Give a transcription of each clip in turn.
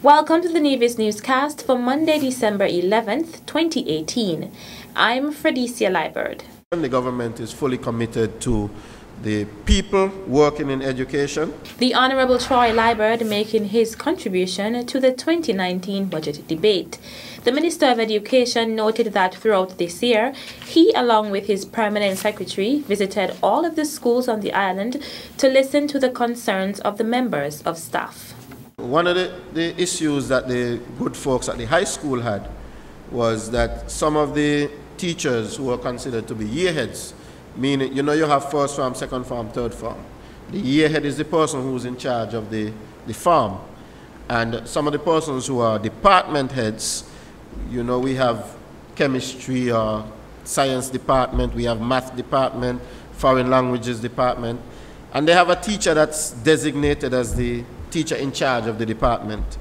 Welcome to the Nevis Newscast for Monday, December 11th, 2018. I'm Fredicia Liebert. The government is fully committed to the people working in education. The Honorable Troy Liebert making his contribution to the 2019 budget debate. The Minister of Education noted that throughout this year, he, along with his permanent secretary, visited all of the schools on the island to listen to the concerns of the members of staff. One of the issues that the good folks at the high school had was that some of the teachers who are considered to be yearheads, meaning, you have first farm, second farm, third farm. The yearhead is the person who's in charge of the farm. And some of the persons who are department heads, we have chemistry or science department, we have math department, foreign languages department, and they have a teacher that's designated as the teacher in charge of the department.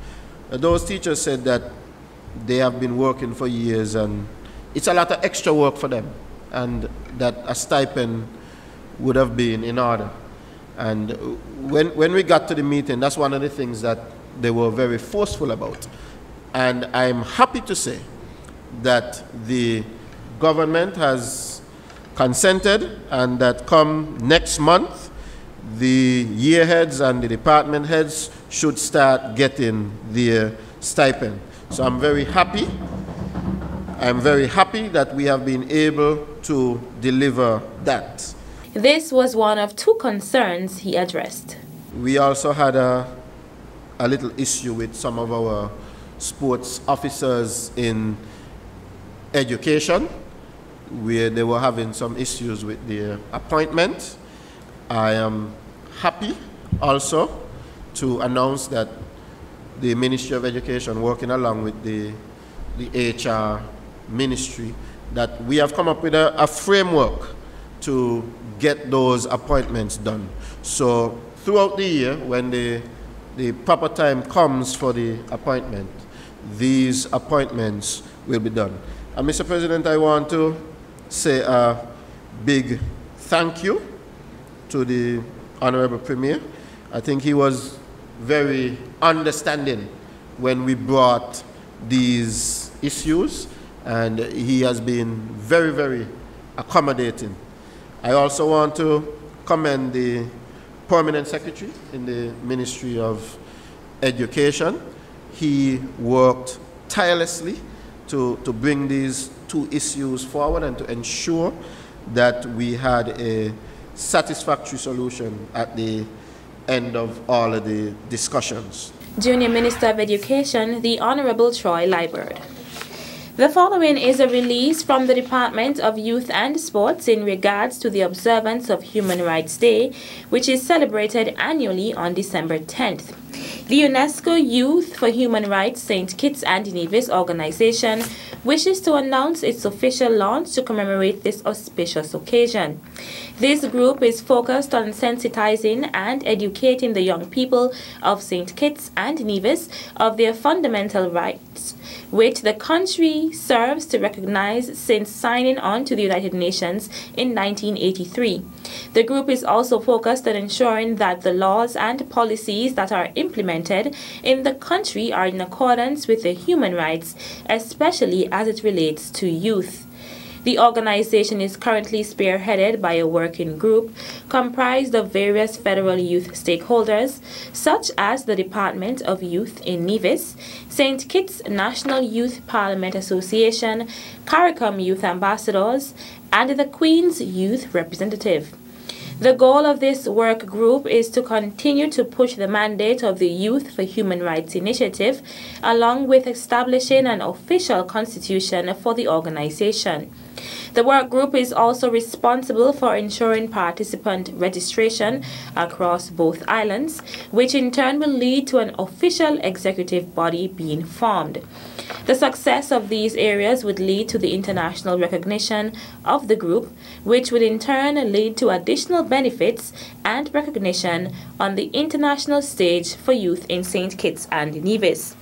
Those teachers said that they have been working for years and it's a lot of extra work for them, and that a stipend would have been in order. And when we got to the meeting, that's one of the things that they were very forceful about. And I'm happy to say that the government has consented, and that come next month, the year heads and the department heads should start getting their stipend. So I'm very happy. I'm very happy that we have been able to deliver that. This was one of two concerns he addressed. We also had a little issue with some of our sports officers in education, where they were having some issues with their appointment. I am happy also to announce that the Ministry of Education, working along with the HR ministry, that we have come up with a framework to get those appointments done. So throughout the year, when the proper time comes for the appointment, these appointments will be done. And Mr. President, I want to say a big thank you to the Honorable Premier. I think he was very understanding when we brought these issues, and he has been very, very accommodating. I also want to commend the Permanent Secretary in the Ministry of Education. He worked tirelessly to bring these two issues forward and to ensure that we had a satisfactory solution at the end of all of the discussions. Junior Minister of Education, the Honorable Troy Liebert. The following is a release from the Department of Youth and Sports in regards to the observance of Human Rights Day, which is celebrated annually on December 10th. The UNESCO Youth for Human Rights St. Kitts and Nevis organization wishes to announce its official launch to commemorate this auspicious occasion. This group is focused on sensitizing and educating the young people of St. Kitts and Nevis of their fundamental rights, which the country serves to recognize since signing on to the United Nations in 1983. The group is also focused on ensuring that the laws and policies that are implemented in the country are in accordance with the human rights, especially as it relates to youth. The organization is currently spearheaded by a working group comprised of various federal youth stakeholders, such as the Department of Youth in Nevis, St. Kitts National Youth Parliament Association, CARICOM Youth Ambassadors, and the Queen's Youth Representative. The goal of this work group is to continue to push the mandate of the Youth for Human Rights Initiative, along with establishing an official constitution for the organization. The work group is also responsible for ensuring participant registration across both islands, which in turn will lead to an official executive body being formed. The success of these areas would lead to the international recognition of the group, which would in turn lead to additional benefits and recognition on the international stage for youth in St. Kitts and Nevis.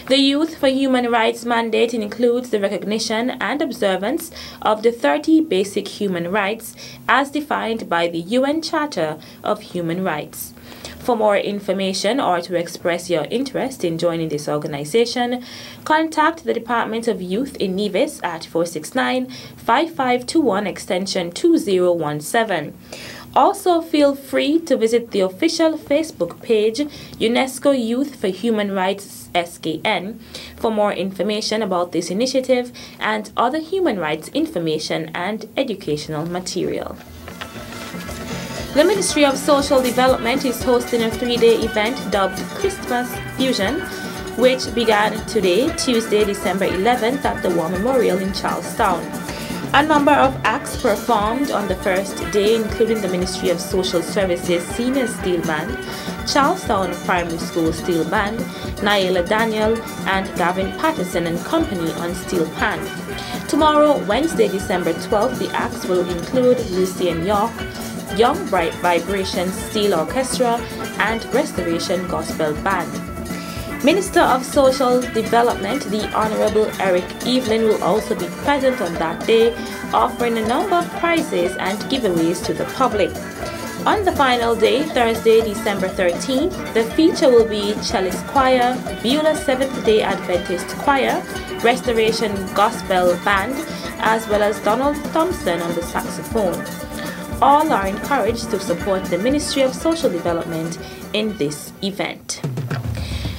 The Youth for Human Rights mandate includes the recognition and observance of the 30 basic human rights as defined by the UN Charter of Human Rights. For more information or to express your interest in joining this organization, contact the Department of Youth in Nevis at 469-5521 extension 2017. Also, feel free to visit the official Facebook page, UNESCO Youth for Human Rights SKN, for more information about this initiative and other human rights information and educational material. The Ministry of Social Development is hosting a 3-day event dubbed Christmas Fusion, which began today, Tuesday, December 11th at the War Memorial in Charlestown. A number of acts performed on the first day, including the Ministry of Social Services Senior Steel Band, Charlestown Primary School Steel Band, Naila Daniel, and Gavin Patterson and Company on steel pan. Tomorrow, Wednesday, December 12th, the acts will include Lucien York, Young Bright Vibrations Steel Orchestra, and Restoration Gospel Band. Minister of Social Development, the Honorable Eric Evelyn, will also be present on that day, offering a number of prizes and giveaways to the public. On the final day, Thursday, December 13th, the feature will be Cellist Choir, Beulah Seventh-day Adventist Choir, Restoration Gospel Band, as well as Donald Thompson on the saxophone. All are encouraged to support the Ministry of Social Development in this event.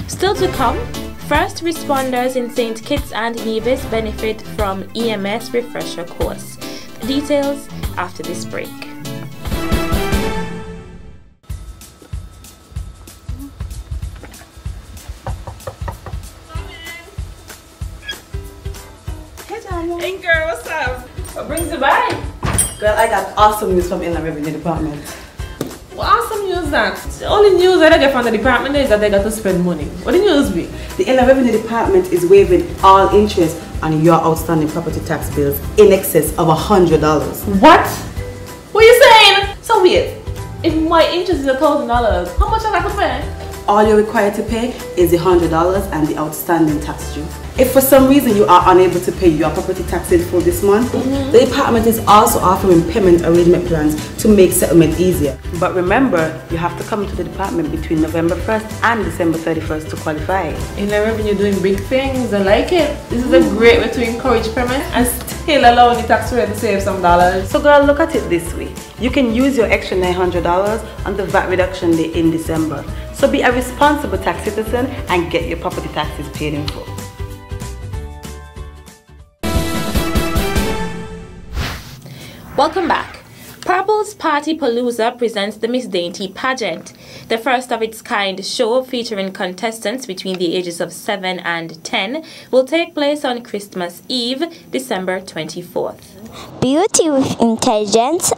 Still to come, first responders in St. Kitts and Nevis benefit from EMS refresher course. Details after this break. Hey girl, what's up? What brings you by? Girl, I got awesome news from Inland Revenue Department. What awesome news that? The only news that I get from the department is that they got to spend money. What the news be? The Inland Revenue Department is waiving all interest on your outstanding property tax bills in excess of $100. What? What are you saying? So wait, if my interest is $1,000, how much I got to pay? All you're required to pay is the $100 and the outstanding tax due. If for some reason you are unable to pay your property tax in full this month, the department is also offering payment arrangement plans to make settlement easier. But remember, you have to come to the department between November 1st and December 31st to qualify. Inland Revenue doing big things. I like it. This is a great way to encourage payment and still allowing the taxpayer to save some dollars. So girl, look at it this way. You can use your extra $900 on the VAT reduction day in December. So be a responsible tax citizen and get your property taxes paid in full. Welcome back. Purple's Party Palooza presents the Miss Dainty pageant, the first of its kind show featuring contestants between the ages of 7 and 10, will take place on Christmas Eve, December 24th. Beauty with intelligence.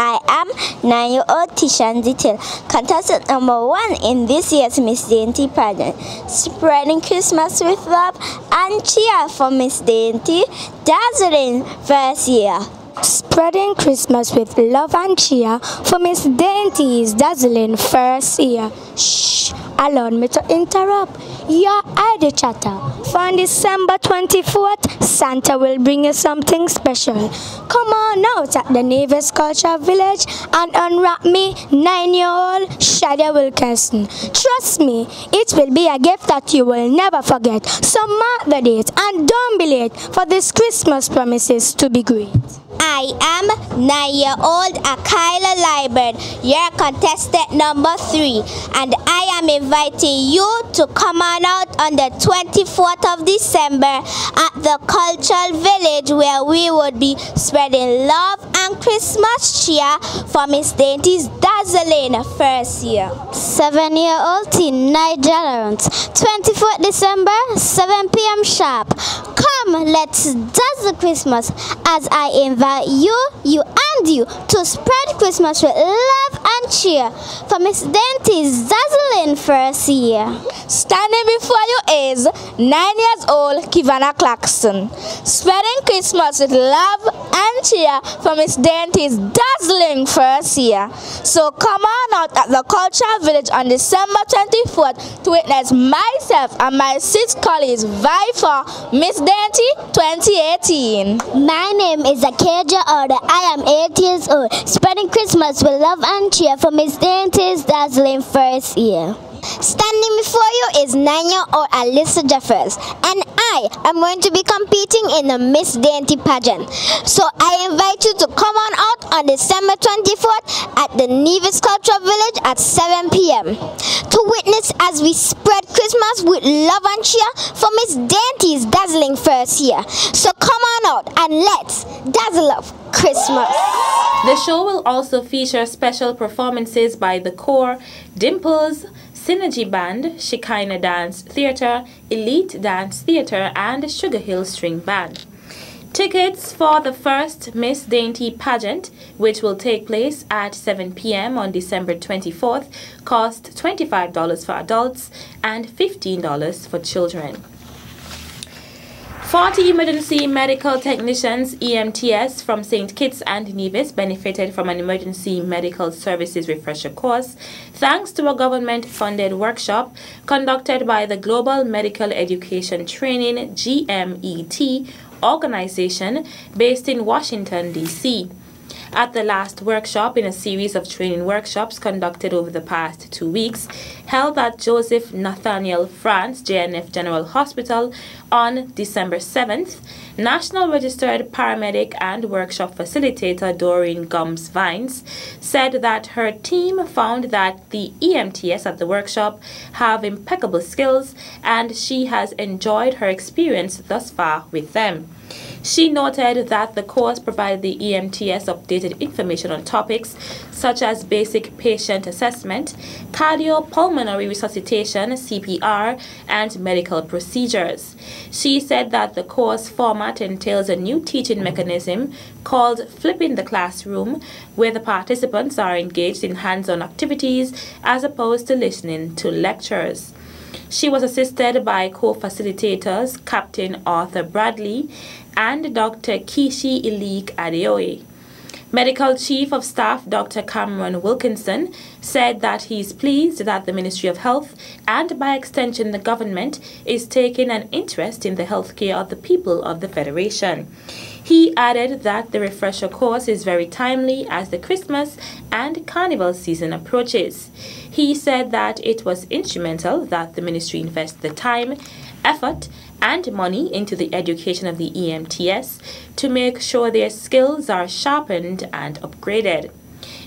I am 9-year-old Tishan Detail, contestant number 1 in this year's Miss Dainty pageant, spreading Christmas with love and cheer for Miss Dainty, dazzling first year. Spreading Christmas with love and cheer for Miss Dainty's dazzling first year. Shh, allow me to interrupt. Your ID chatter. For on December 24th, Santa will bring you something special. Come on out at the Nevis Culture Village and unwrap me 9-year-old Shadia Wilkinson. Trust me, it will be a gift that you will never forget. So mark the date and don't be late, for this Christmas promises to be great. I am 9-year-old Akila Liebert, your contestant number 3, and I am inviting you to come on out on the 24th of December at the Cultural Village, where we would be spreading love and Christmas cheer for Miss Dainty's dazzling first year. 7-year-old teen Nigel Lawrence, 24th December, 7 p.m. sharp. Come, let's dazzle Christmas as I invite you and you to spread Christmas with love and cheer for Miss Dainty's dazzling first year. Standing before you is 9-year-old Kivana Clarkson, spreading Christmas with love and cheer for Miss Dainty's dazzling first year. So come on out at the Cultural Village on December 24th to witness myself and my 6 colleagues vie for Miss Dainty 2018. My name is Akeja Order. I am 8 years old, spreading Christmas with love and cheer for Miss Dainty's dazzling first year. Standing before you is 9-year-old Alyssa Jeffers, and I am going to be competing in the Miss Dainty pageant. So I invite you to come on out on December 24th at the Nevis Cultural Village at 7 p.m. to witness as we spread Christmas with love and cheer for Miss Dainty's dazzling first year. So come on out and let's dazzle up Christmas. The show will also feature special performances by the Core, Dimples, Synergy Band, Shekinah Dance Theatre, Elite Dance Theatre, and Sugar Hill String Band. Tickets for the first Miss Dainty pageant, which will take place at 7 p.m. on December 24th, cost $25 for adults and $15 for children. 40 emergency medical technicians, EMTS, from St. Kitts and Nevis benefited from an emergency medical services refresher course thanks to a government-funded workshop conducted by the Global Medical Education Training GMET organization based in Washington, D.C. At the last workshop in a series of training workshops conducted over the past 2 weeks, held at Joseph Nathaniel France JNF General Hospital on December 7th, National Registered Paramedic and Workshop Facilitator Doreen Gums Vines said that her team found that the EMTs at the workshop have impeccable skills and she has enjoyed her experience thus far with them. She noted that the course provided the EMTs updated information on topics such as basic patient assessment, cardiopulmonary resuscitation, CPR, and medical procedures. She said that the course format entails a new teaching mechanism called Flipping the Classroom, where the participants are engaged in hands-on activities as opposed to listening to lectures. She was assisted by co-facilitators Captain Arthur Bradley and Dr. Kishi Ilik Adeoye. Medical Chief of Staff Dr. Cameron Wilkinson said that he is pleased that the Ministry of Health and by extension the government is taking an interest in the healthcare of the people of the Federation. He added that the refresher course is very timely as the Christmas and Carnival season approaches. He said that it was instrumental that the ministry invest the time, effort, and money into the education of the EMTs to make sure their skills are sharpened and upgraded.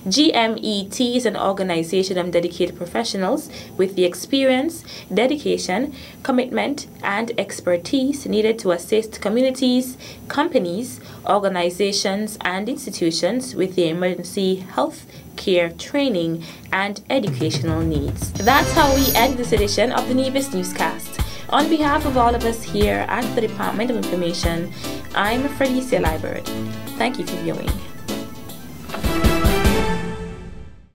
GMET is an organization of dedicated professionals with the experience, dedication, commitment, and expertise needed to assist communities, companies, organizations, and institutions with their emergency health care training and educational needs. That's how we end this edition of the Nevis Newscast. On behalf of all of us here at the Department of Information, I'm Felicia Liebert. Thank you for viewing.